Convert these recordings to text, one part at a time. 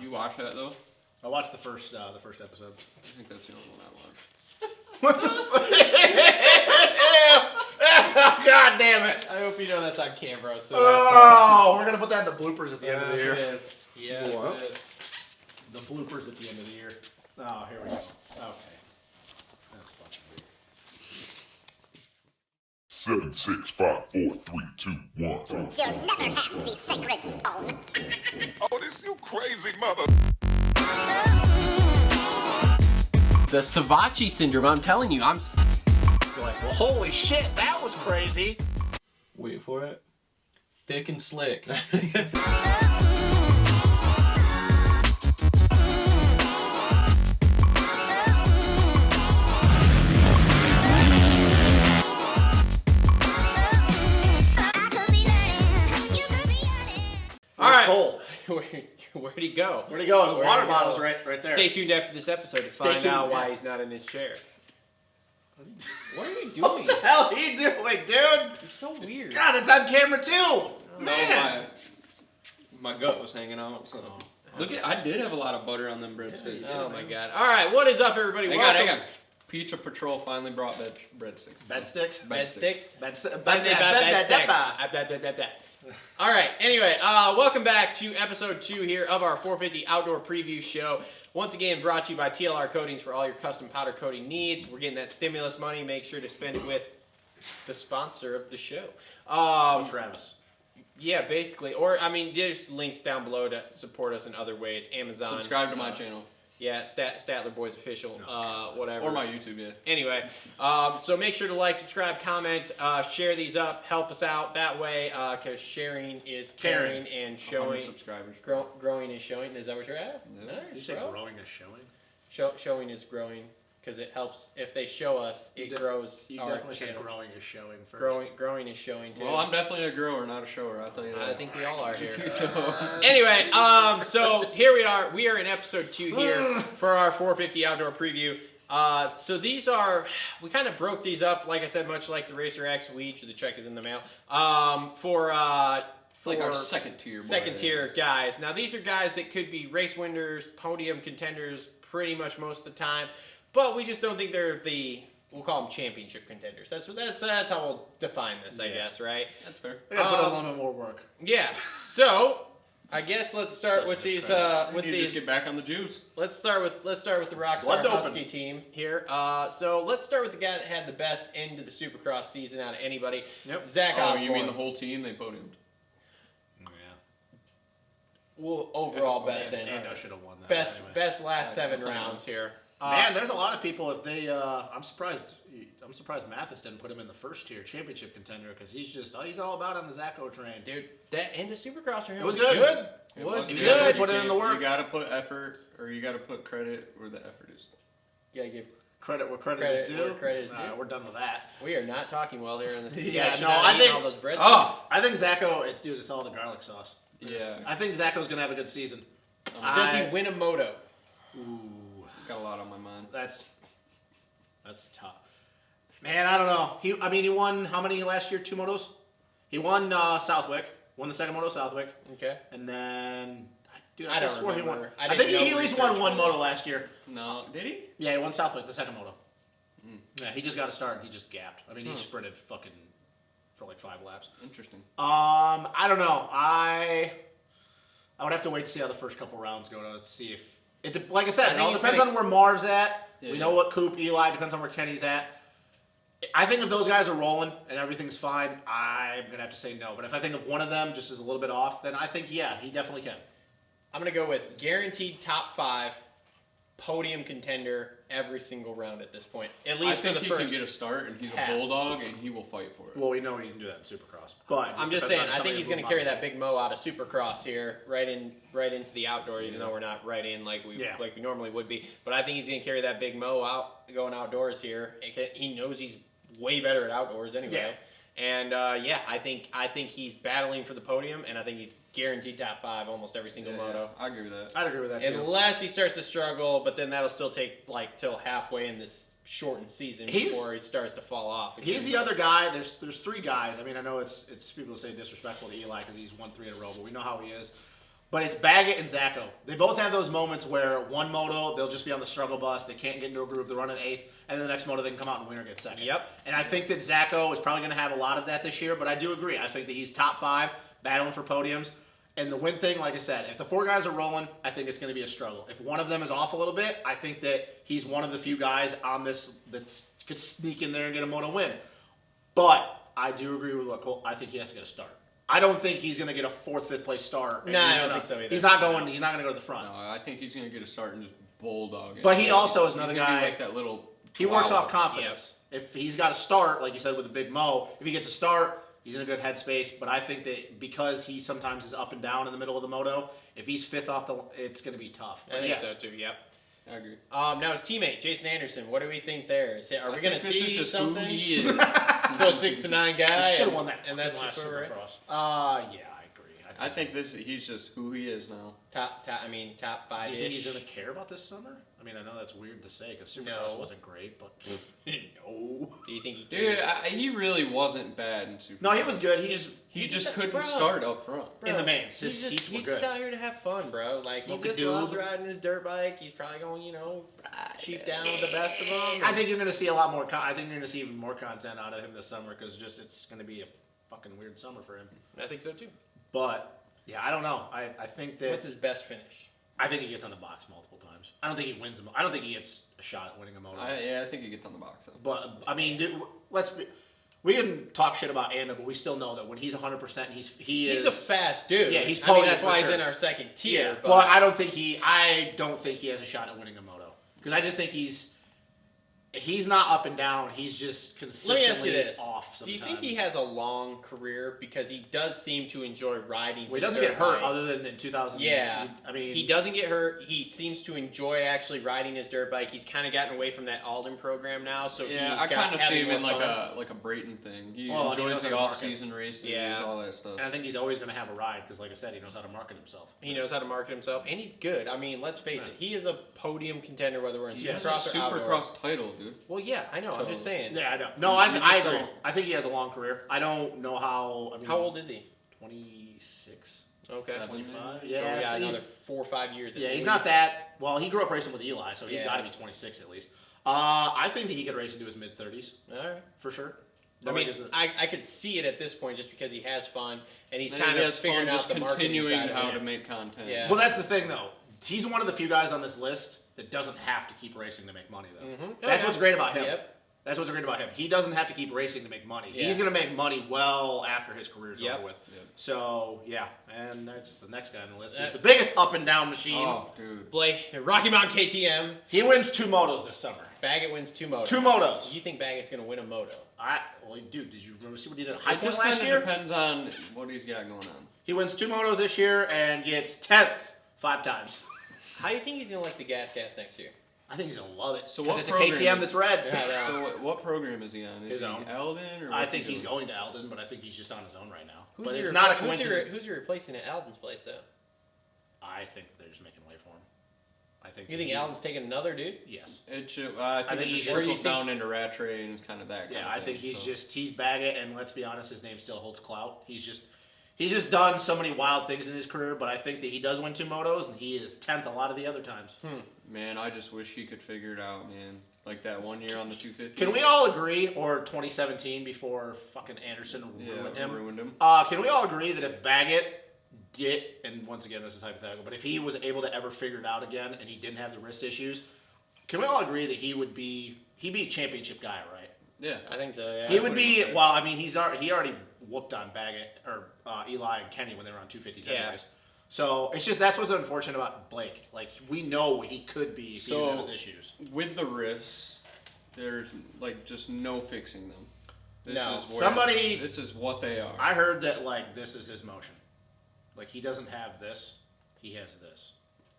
You watch that though? I watched the first episode. I think that's the only one I watched. What the fuck? God damn it! I hope you know that's on camera. So We're gonna put that in the bloopers at the end of the year. Yes, it is. Yes, What? it is. The bloopers at the end of the year. Oh, here we go. Okay. That's fucking weird. 7, 6, 5, 4, 3, 2, 1. You'll never have the sacred stone. Oh, this you crazy mother. The Savachi syndrome. I'm telling you, I'm. You're like, well, holy shit, that was crazy. Wait for it. Thick and slick. All right. Cole. Where'd he go? Where'd he go? The Where'd water he go? bottle's right there. Stay tuned after this episode to Stay find tuned, out why yeah. he's not in his chair. What are you doing? What the hell are you doing, dude? You're so weird. God, it's on camera too. Man. My gut was hanging out. So look at, I did have a lot of butter on them breadsticks. Oh my god. All right, what is up, everybody? Hang on. Pizza Patrol finally brought breadsticks. Bed sticks? Bed sticks? Bed All right, anyway, welcome back to episode 2 here of our 450 Outdoor Preview Show. Once again, brought to you by TLR Coatings for all your custom powder coating needs. We're getting that stimulus money. Make sure to spend it with the sponsor of the show. So Travis. Yeah, basically. Or, I mean, there's links down below to support us in other ways. Amazon. Subscribe to my channel. Yeah, Statler Boys Official, whatever. Or my YouTube, yeah. Anyway, so make sure to like, subscribe, comment, share these up, help us out that way, because sharing is caring and 100 showing. subscribers. Growing is showing. Is that what you're at? Yeah. Nice, Did you say bro. growing is showing? Showing is growing because it helps. If they show us, it grows You our definitely said channel. growing is showing first. Growing is showing too. Well, I'm definitely a grower, not a shower. I'll tell you that. I think we all are here. So, Anyway, so here we are. We are in episode 2 here for our 450 Outdoor Preview. So these are, we kind of broke these up, like I said, much like the Racer X, or the check is in the mail, for like our second tier. Second tier guys. Now these are guys that could be race winners, podium contenders pretty much most of the time, but we just don't think they're we'll call them championship contenders. That's how we'll define this, I guess, right? That's fair. We gotta put a little bit more work. Yeah. So I guess let's start Such with a these. discredit. With You these. just get back on the juice. Let's start with the Rockstar Blood doping. Husky team here. So let's start with the guy that had the best end to the Supercross season out of anybody. Yep. Zach Oh, Osborne. you mean the whole team? They podiumed. Well, overall best end. Ando should have won that. Best anyway. best last 7 rounds here. Man, there's a lot of people. If they, I'm surprised Mathis didn't put him in the first tier championship contender because he's all about on the Zacho train. Dude, that end of Supercross for him It was good. It was He good. definitely put it in the work. You gotta put effort, or you gotta put credit where the effort is. Yeah, give. Credit where credit Credit is due. where credit is All right, due. we're done with that. We are not talking well here in this. Yeah, no, I I think- all those breadsticks. Oh! I think Zacho, it's all the garlic sauce. Yeah. I think Zacho's gonna have a good season. Does he win a moto? Ooh, Got a lot on my mind. that's tough. Man, I don't know. He won how many last year? 2 motos. He won Southwick. Won the second moto Southwick, Okay. and then dude, I don't swore he won. remember. I think he at least won 1 moto last year. No, did he? Yeah, he won Southwick, the second moto. Yeah, he just got a start and he just gapped. I mean, he sprinted fucking for like 5 laps. Interesting. I don't know. I would have to wait to see how the first couple rounds go to see if like I said, it all depends on where Marv's at. Yeah, we know what Coop, Eli, depends on where Kenny's at. I think if those guys are rolling and everything's fine, I'm gonna have to say no. But if I think of one of them just is a little bit off, then I think yeah, he definitely can. I'm gonna go with guaranteed top 5 podium contender every single round at this point. At least I think for the he first. can get a start, and he's half. a bulldog, and he will fight for it. Well, we know he can do that in Supercross, but it I'm just depends saying, on I somebody think he's who going to will carry not that big mo out of Supercross here, right into the outdoor, even though we're not right in like we normally would be. But I think he's going to carry that big mo out, going outdoors here. He knows he's way better at outdoors anyway. Yeah. And I think he's battling for the podium, and I think he's guaranteed top 5 almost every single moto. I agree with that. I'd agree with that too. Unless he starts to struggle, but then that'll still take like till halfway in this shortened season before he starts to fall off. Again. He's the other guy. There's 3 guys. I mean, I know it's people say disrespectful to Eli because he's won 3 in a row, but we know how he is. But it's Baggett and Zacho. They both have those moments where one moto, they'll just be on the struggle bus. They can't get into a groove. They're running 8th. And then the next moto, they can come out and win or get second. Yep. And I think that Zacho is probably going to have a lot of that this year. But I do agree. I think that he's top 5, battling for podiums. And the win thing, like I said, if the 4 guys are rolling, I think it's going to be a struggle. If one of them is off a little bit, I think that he's one of the few guys on this that could sneak in there and get a moto win. But I do agree with what Cole. I think he has to get a start. I don't think he's going to get a 4th, 5th place start. No, I don't think so either. He's not going. He's not going to go to the front. No, I think he's going to get a start and just bulldog it. But he also is another He's gonna guy. be like that little. He works chihuahua. off confidence. If he's got a start, like you said with the big Mo, if he gets a start, he's in a good headspace. But I think that because he sometimes is up and down in the middle of the moto, if he's 5th off the, it's going to be tough. I think so too. Yep. I agree. Now his teammate Jason Anderson. What do we think there? Are we going to think this is see just something? Who he is. So 6 to 9 guy. He should have won that. And that's last just where we're at. Supercross. Yeah, I agree. I think he's just who he is now. Top 5-ish. Do you think he's going to care about this summer? I mean, I know that's weird to say because Supercross No. wasn't great, but no. Do you think he Dude, cares? he really wasn't bad in Super. No, he was good. He just couldn't bro. start up front. in the mains. His He's just, heats were he's good. just out here to have fun, bro. Like, Smoke he a just loves doob. riding his dirt bike. He's probably going, chief down with the best of them. I think you're going to see a lot more. I think you're going to see even more content out of him this summer because it's going to be a fucking weird summer for him. I think so too. But yeah, I don't know. I think that What's his best finish? I think he gets on the box multiple times. I don't think he wins. I don't think he gets a shot at winning a moto. I think he gets on the box. But I mean, dude, we can talk shit about Anda, but we still know that when he's 100%, he is. He's a fast dude. Yeah, he's I mean, podium that's for why sure. he's in our second tier. Yeah, but but I don't think he has a shot at winning a moto because I just think he's not up and down. He's just let consistently me ask you this: off. Do you Sometimes. think he has a long career because he does seem to enjoy riding? Well, he his doesn't get dirt hurt bike? other than in 2000. Yeah, I mean, he doesn't get hurt. He seems to enjoy actually riding his dirt bike. He's kind of gotten away from that Alden program now, so Yeah, he's I kind of see him in more like a Brayton thing. He Well, and he enjoys knows how the to market. off-season races, Yeah. all that stuff. And I think he's always going to have a ride because, like I said, he knows how to market himself. He knows how to market himself, and he's good. I mean, let's face it, he is a podium contender whether we're in He has a Supercross or outdoor. Supercross title, dude. Well, yeah, I know. I'm So- just saying. Yeah, I know. No, You I just agree. don't- I think he has a long career. I don't know how. I mean, How old is he? 26. Okay. 25. So Yeah, we got so another 4 or 5 years. yeah, at he's least. not that. Well, he grew up racing with Eli, so he's Yeah. got to be 26 at least. I think that he could race into his mid 30s All right. for sure. I mean, Nobody does it. I could see it at this point just because he has fun and he's And kind he of has figuring fun out just the marketing continuing side of how it. to make content. Yeah. Well, that's the thing, though. He's one of the few guys on this list that doesn't have to keep racing to make money, though. Mhm. That's Okay. what's great about him. Yep. That's what's great about him. He doesn't have to keep racing to make money. Yeah. He's going to make money well after his career's Yep. over with. Yep. So, yeah. And that's the next guy on the list. He's Uh, the biggest up and down machine. Oh, dude. Blake, Rocky Mountain KTM, He wins 2 motos this summer. Baggett wins 2 motos. 2 motos. You think Baggett's going to win a moto? Well, dude, did you remember see what he did at High It Point just last kind year? of depends on what he's got going on. He wins 2 motos this year and gets 10th 5 times. How do you think he's going to like the gas next year? I think he's going to love it. So 'Cause what it's a program KTM is- that's red. Yeah, I know. So what program is he on? Is His he own. Eldon or I what's think he he's doing? going to Eldon, but I think he's just on his own right now. Who's But he it's not a who's he coincidence. who's he replacing at Alden's place, though? I think they're just making way for him. I think. You think Alden's taking another dude? Yes. It should, I think think he he's just just- goes down into rat trade and it's kind of that kind Yeah, of I thing, think he's so. he's Baggett, and let's be honest, his name still holds clout. He's just done so many wild things in his career, but I think that he does win 2 motos, and he is 10th a lot of the other times. Man, I just wish he could figure it out, man. Like that one year on the 250. Can we all agree, or 2017 before fucking Anderson ruined him? Ruined him. Can we all agree that if Baggett did, and once again this is hypothetical, but if he was able to ever figure it out again and he didn't have the wrist issues, can we all agree that he'd be a championship guy, right? Yeah. I think so, yeah. He would be. Well, I mean, he already whooped on Baggett or Eli and Kenny when they were on 250s Yeah. anyways. So it's just that's what's unfortunate about Blake. Like we know what he could be if he didn't have his issues. With the wrists, there's like just no fixing them. This No, is where- somebody- This is what they are. I heard that like this is his motion. Like he doesn't have this, he has this.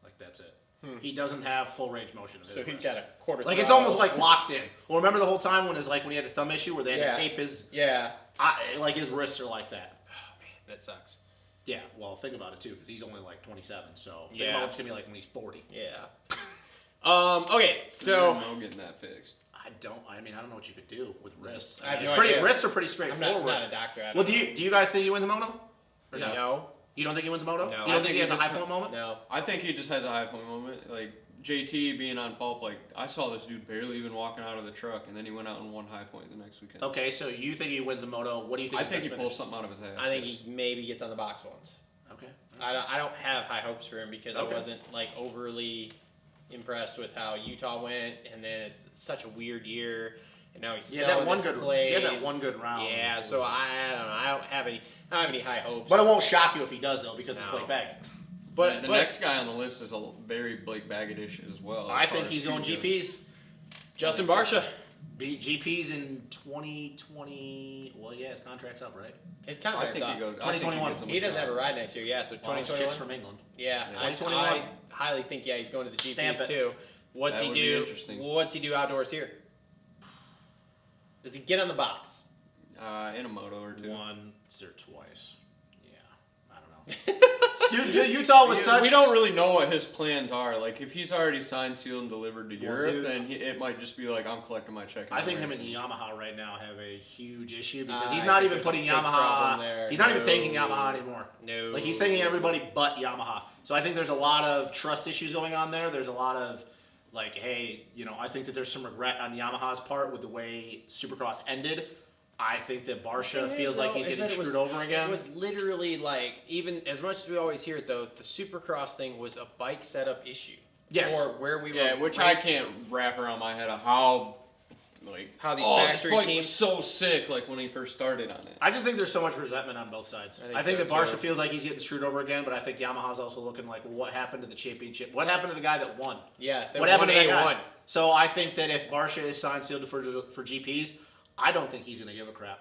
Like that's it. He doesn't have full range motion of his So he's wrists. got a quarter. Like it's throttle. almost like locked in. Well, remember the whole time when when he had his thumb issue where they had Yeah. to tape his Yeah. like his wrists are like that. Oh man, that sucks. Yeah, well, think about it too, because he's only like 27. So think Yeah. about what it's gonna be like when he's 40. Yeah. Okay, so no getting that fixed. I don't know what you could do with wrists. I have it's no pretty. idea. Wrists are pretty I'm straightforward. not a doctor. I Well, don't do you guys think he wins a moto? Or know. no? No. You don't think he wins a moto? No. You don't think he has a high point moment? No. I think he just has a high point moment. Like JT being on pulp, like I saw this dude barely even walking out of the truck, and then he went out and won high point the next weekend. Okay, so you think he wins a moto? What do you think? I think he pulls something out of his ass. I think he maybe gets on the box once. Okay. I don't have high hopes for him because Okay. I wasn't like overly impressed with how Utah went, and then it's such a weird year, and now he's Yeah, selling that one his good. plays. Yeah, that one good round. Yeah, so I don't know. I don't have any high hopes. But it won't shock you if he does though, because it's No. Blake Baggett. But the next guy on the list is a very Blake Baggett-ish as well. I think he's going speed GPs. Justin Barsha, GPs in 2020. Well, yeah, his contract's up, right? his I contract's think up. he goes. 2021. He doesn't have a ride next year, yeah. So Well, it's 2021. chicks from England. Yeah, Yeah. I 2021. highly think he's going to the Stamp GPs it. too. What's That he would be do? interesting. What's he do outdoors here? Does he get on the box? In a moto or two. Once or twice. Yeah, I don't know. Dude, Utah was such. We don't really know what his plans are. Like, if he's already signed, sealed, and delivered to Well, Europe, dude, then it might just be like, I'm collecting my check. I think him and racing. Yamaha right now have a huge issue because I he's not think even there's a putting big problem there. Yamaha. He's not even No. thanking Yamaha anymore. No. Like he's thanking everybody but Yamaha. So I think there's a lot of trust issues going on there. There's a lot of like, hey, I think that there's some regret on Yamaha's part with the way Supercross ended. I think that Barsha feels like he's getting screwed over again. It was literally like, even as much as we always hear it though, the Supercross thing was a bike setup issue. Yes. Or where we Yeah, were. which I can't wrap around my head of how these factory this bike teams- was so sick, like when he first started on it. I just think there's so much resentment on both sides. I think that so, Barsha too. feels like he's getting screwed over again, but I think Yamaha's also looking like, well, what happened to the championship? What happened to the guy that won? Yeah. What happened to that guy? A1. So I think that if Barsha is signed sealed for GPs, I don't think he's going to give a crap.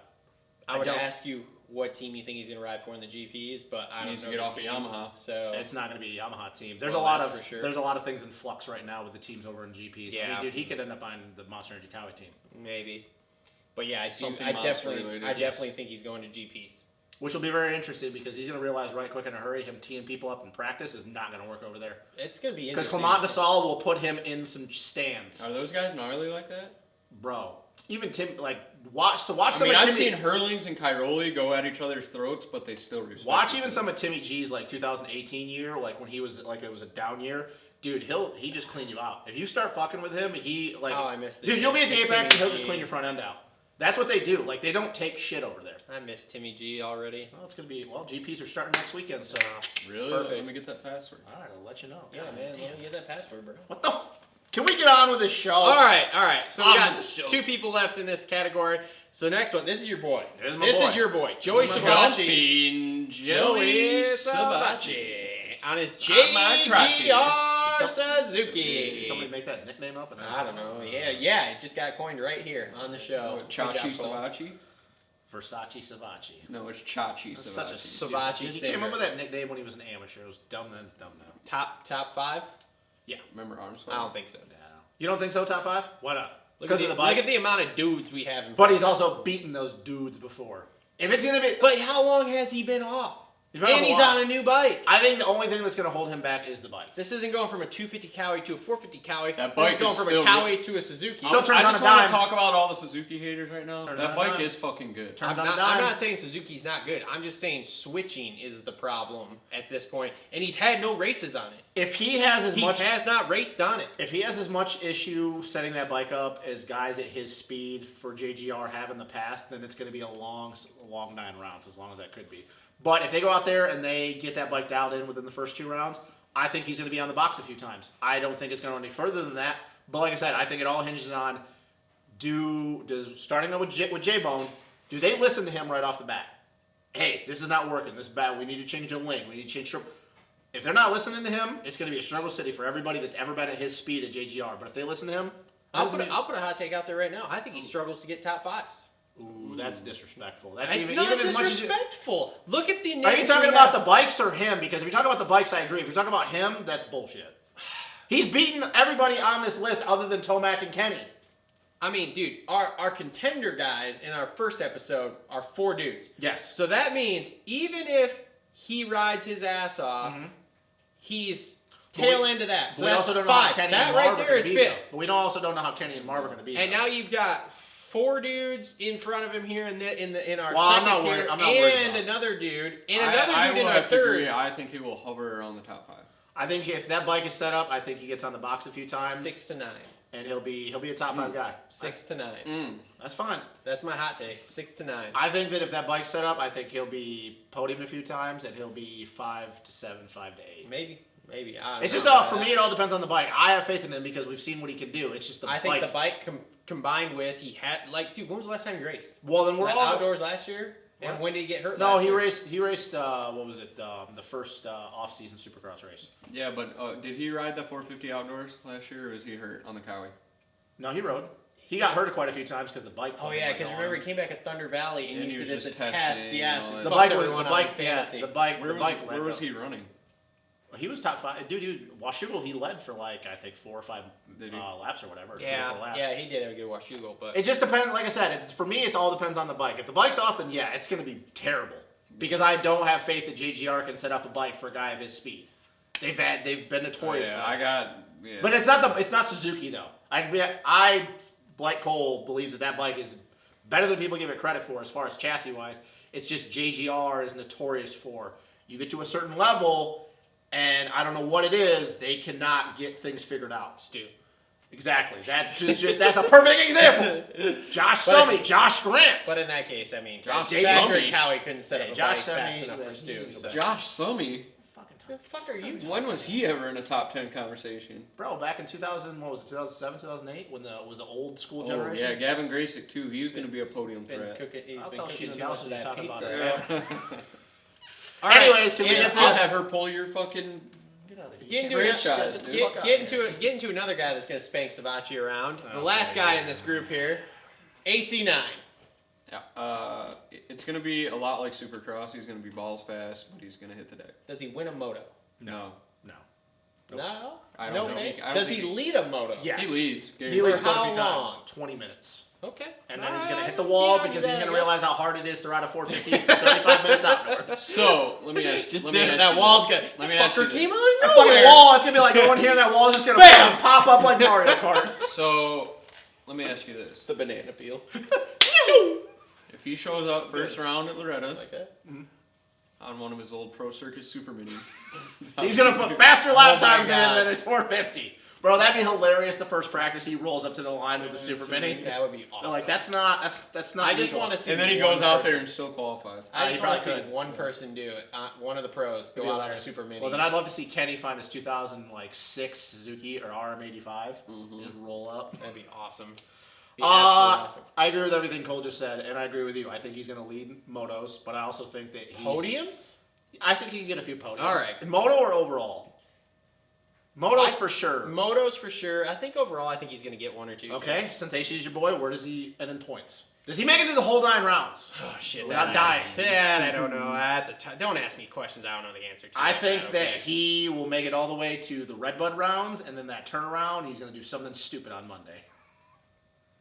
I would don't. ask you what team you think he's going to ride for in the GPs, but I He don't needs know to get the off of teams, Yamaha. So It's not going to be a Yamaha team. There's Well, a lot that's of for sure. there's a lot of things in flux right now with the teams over in GPs. I Yeah. mean, dude, he could end up on the Monster Energy Cowie team, maybe. But yeah, Something I monster definitely related, think he's going to GPs. which will be very interesting because he's going to realize right quick in a hurry him teeing people up in practice is not going to work over there. It's going to be Because interesting. Clement Gasol will put him in some stands, Are those guys gnarly like that? bro. Even Tim, like watch I some mean, of I've Timmy. seen Hurlings and Cairoli go at each other's throats, but they still respect. Watch each even other. some of Timmy G's like 2018 year, like when he was like it was a down year. Dude, he just clean you out. If you start fucking with him, he like. Oh, I missed it. Dude, you'll be at the Timmy Apex and he'll just G. clean your front end out. That's what they do. Like they don't take shit over there. I miss Timmy G already. Well, it's gonna be GPs are starting next weekend, so Really? Perfect. Let me get that password. all right, I'll let you know. Yeah, God man. damn. Let me get that password, bro. What the? Can we get on with this show? All right. So we On got with the show. 2 people left in this category. So next one, this is your boy. Here's my This boy. is your boy, Joey is my Sabachi. Joey Sabachi. on his On my crotchy. JGR Suzuki. Did somebody make that nickname up? I don't know. Yeah. It just got coined right here on the show. Good job, Chachi Cole. Sabachi? Versace Savachi. No, it's Chachi That's such a Sabachi. Sabachi Dude, he singer. came up with that nickname when he was an amateur. It was dumb then. It's dumb now. Top 5? Remember I Armstrong? don't think so. You don't think so? Top 5? Why not? Look Because at of the, the bike. look at the amount of dudes we have in But front he's of also beaten those dudes before. If it's gonna be, But how long has he been off? He's been off And a he's while. on a new bike. I think the only thing that's gonna hold him back is the bike. This isn't going from a 250 Cowie to a 450 Cowie. That This bike is going is from a still Cowie to a Suzuki. Still turns I on just a want dime. to talk about all the Suzuki haters right now. Turns on That a bike dime. is fucking good. Turns on I'm a not, I'm dime. not saying Suzuki's not good. I'm just saying switching is the problem at this point. And he's had no races on it. If he has as He much, has not raced on it. if he has as much issue setting that bike up as guys at his speed for JGR have in the past, then it's gonna be a long 9 rounds, as long as that could be. But if they go out there and they get that bike dialed in within the first 2 rounds, I think he's going to be on the box a few times. I don't think it's going to go any further than that. But like I said, I think it all hinges on starting out with J-Bone, do they listen to him right off the bat? Hey, this is not working. This is bad. We need to change a lane. We need to change. If they're not listening to him, it's going to be a struggle city for everybody that's ever been at his speed at JGR. But if they listen to him, I'll put a hot take out there right now. I think he struggles to get top 5s. ooh, that's disrespectful. That's It's even not as much as disrespectful. Look at the names. Are you talking we about have. the bikes or him? Because if you're talking about the bikes, I agree. If you're talking about him, that's bullshit. He's beaten everybody on this list other than Tomac and Kenny. I mean, dude, our contender guys in our first episode are 4 dudes. Yes. So that means even if he rides his ass off, he's tail end of that. So we that's also don't know how 5. Kenny That and right Marv are there going is to be. 5th. Though. But we also don't know how Kenny and Marv are going to be. And though. now you've got 4 dudes in front of him here in our Well, I'm second not tier, worried- I'm not worried and about it. another dude, and I another dude in will our have to agree. third. I think he will hover around the top 5. I think if that bike is set up, I think he gets on the box a few times, 6 to 9. and he'll be a top 5 guy. 6 to 9. That's fine. That's my hot take. 6 to 9. I think that if that bike's set up, I think he'll be podium a few times, and he'll be 5 to 7, 5 to 8. Maybe. I don't It's know just about for that. me. It all depends on the bike. I have faith in him because we've seen what he can do. It's just the I bike. think the bike combined with he had dude. When was the last time you raced? Well, then we're all outdoors last year. And What? when did he get hurt? No, last he year? raced. He raced. What was it? The first off-season Supercross race. Yeah, but did he ride the 450 outdoors last year, or was he hurt on the Cowie? No, he rode. He got hurt quite a few times because the bike. Oh yeah, because remember he came back at Thunder Valley and And used he it was as a just test. testing Yes, and all and that. the fucked bike was everyone the on bike. fantasy. Yeah, the bike. Where the was bike. he, led, where was though. he running? He was top 5. Dude, Washougal, he led for I think 4 or 5 Did he? laps or whatever. 3 or 4 laps. Yeah, he did have a good Washougal, but It just depends. Like I said, for me, it all depends on the bike. If the bike's off, then yeah, it's going to be terrible. Because I don't have faith that JGR can set up a bike for a guy of his speed. They've been notorious. for that. Yeah. But it's not Suzuki though. I like Cole believe that bike is better than people give it credit for as far as chassis wise. It's just JGR is notorious for. You get to a certain level, and I don't know what it is, they cannot get things figured out. Stu. Exactly. That's a perfect example. Josh Summey, Josh Grant. But in that case, I mean, Josh Factory Summey. Cowie couldn't set up a Josh bike fast Summey, enough for yeah, Stu. he- So. Josh Summey. The fuck are you? When was he ever in a top 10 conversation? Bro, back in 2007, 2008, when was the old school Oh, generation. yeah, Gavin Graysick too. He was going to be a podium Been threat. cooking. I'll He's tell been cooking Sheena too much Nelson of you're that talking pizza. about it. Yeah. All right, Anyways, can we and get to I'll have her pull your fucking. Get out of here. Get into, Franchise, another, dude. get into another guy that's going to spank Savachi around. The last Okay. guy in this group here, AC9. Yeah, it's going to be a lot like Supercross. He's going to be balls fast, but he's going to hit the deck. Does he win a moto? No. No. Not at all? I don't no know. fake? I don't Does think he he- lead a moto? Yes. He leads. He leads For quite a how few times. long? 20 minutes. Okay. And then he's All going to right, hit the I'll wall see because that, he's I going to guess. realize how hard it is to ride a 450 for 35 minutes outdoors. So, let me ask Just let me there, ask that you wall's this. good. Let me ask you Fucker this. came out That of fucking nowhere. wall, it's going to be like going here and that wall is just going to Bam! pop up like Mario Kart. So, let me ask you this. The banana peel. If he shows up first round at Loretta's Like that? on one of his old Pro Circuit Super Minis, He's going to put faster lap Oh my times in God. than his 450. Bro, that'd be hilarious the first practice he rolls up to the line with the Super Mini. That would be awesome. They're like, that's not I just legal. want to see. and then he one goes out there person- and still qualifies. I he just want to probably see could. one person do it. One of the pros go Be out on a hilarious. super mini. Well, then I'd love to see Kenny find his 2006 Suzuki or RM85. Just roll up. That'd be awesome. Be absolutely awesome. I agree with everything Cole just said, and I agree with you. I think he's going to lead motos, but I also think that he's... Podiums? I think he can get a few podiums. All right. In moto or overall? Motos I- for sure. Motos for sure. I think overall, I think he's going to get one or two. Okay, since AC is your boy, where does he end in points? Does he make it through the whole 9 rounds? Oh shit! Without that dying. That I don't know. That's don't ask me questions I don't know the answer to. I like think that okay. he will make it all the way to the Redbud rounds, and then that turnaround, he's going to do something stupid on Monday.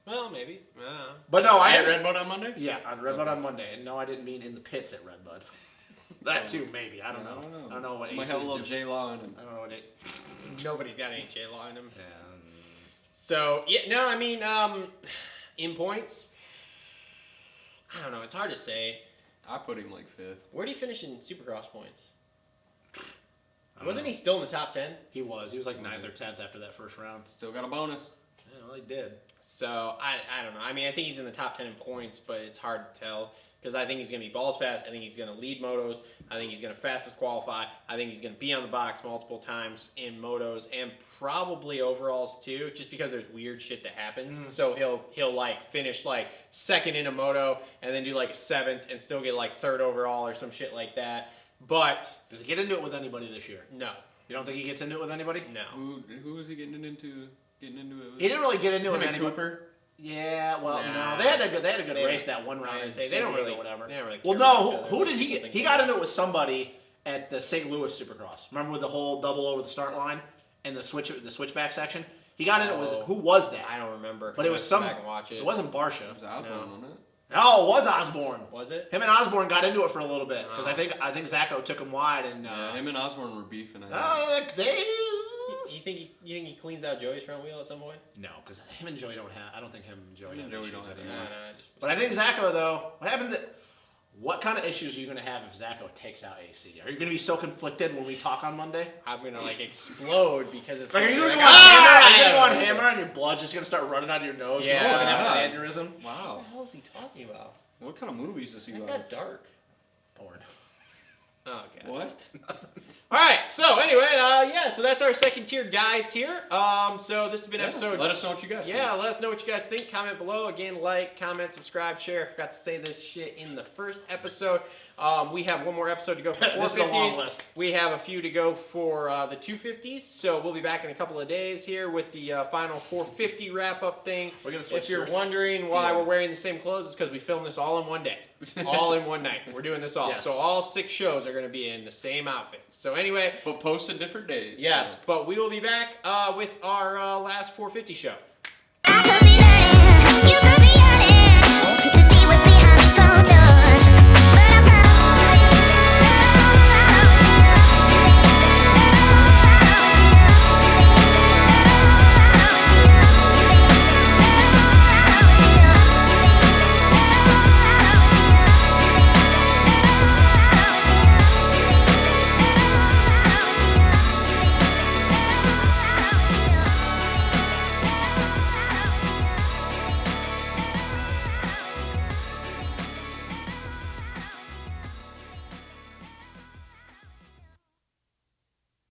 Well, maybe. But no, I At Redbud on Monday? Yeah, on Redbud on Monday. And no, I didn't mean in the pits at Redbud. That too, maybe. I don't know. I don't know what Might AC's have a little do. J Law in him. I don't know what it. Nobody's got any J Law in him. Yeah. So yeah, no, I mean, in points, I don't know. It's hard to say. I put him like 5th. Where did he finish in Supercross points? Wasn't he still in the top 10? He was. He was like 9th or 10th after that first round. Still got a bonus. Yeah, well, he did. So I don't know. I mean, I think he's in the top 10 in points, but it's hard to tell because I think he's going to be balls fast. I think he's going to lead motos. I think he's going to fastest qualify. I think he's going to be on the box multiple times in motos and probably overalls too, just because there's weird shit that happens. So he'll like finish like 2nd in a moto and then do like a 7th and still get like 3rd overall or some shit like that. But Does he get into it with anybody this year? no, You don't think he gets into it with anybody? no. Who was he getting into? Getting into it with? He didn't really get into it Him with and anybody. Cooper. Yeah, well, Nah. no, they had a good They- race that one round in They San don't Diego really or whatever. They don't really Well, care about each no, other. who did he I get? think He they- got into it with somebody at the St. Louis Supercross. Remember with the whole double over the start line and the switchback section? He got into it with who was that? I don't remember. But it was Let's some. go back and watch it. It wasn't Barsha. It was Osborne, wasn't it? No, it was Osborne. Was it? Him and Osborne got into it for a little bit because Oh. I think Zacho took him wide and Yeah, him and Osborne were beefing. I think. they. You think he cleans out Joey's front wheel at some point? No, because him and Joey don't have. I don't think him and Joey have Joey issues don't have anymore. any. But I think Zacho though. What happens? What kind of issues are you going to have if Zacho takes out AC? Are you going to be so conflicted when we talk on Monday? I'm going to like explode because it's Like, are you gonna going be to like, go on hammer and your blood's just going to start running out of your nose? Yeah. You're going to have Yeah. an aneurysm. What Wow. the hell is he talking about? What kind of movies does he That like? got dark. Porn. Oh, okay. What? All right. So anyway, so that's our second tier guys here. So this has been episode. Let us know what you guys Yeah, let us know what you guys think. Comment below. Again, like, comment, subscribe, share. I forgot to say this shit in the first episode. We have one more episode to go for 450s. This is a long list. We have a few to go for the 250s. So we'll be back in a couple of days here with the final 450 wrap-up thing. We're gonna switch If you're shirts. wondering why Yeah. we're wearing the same clothes, it's because we filmed this all in one day. All in one night. We're doing this all. Yes. So all 6 shows are going to be in the same outfits. So anyway, But posted different days. yes, so. but we will be back with our last 450 show.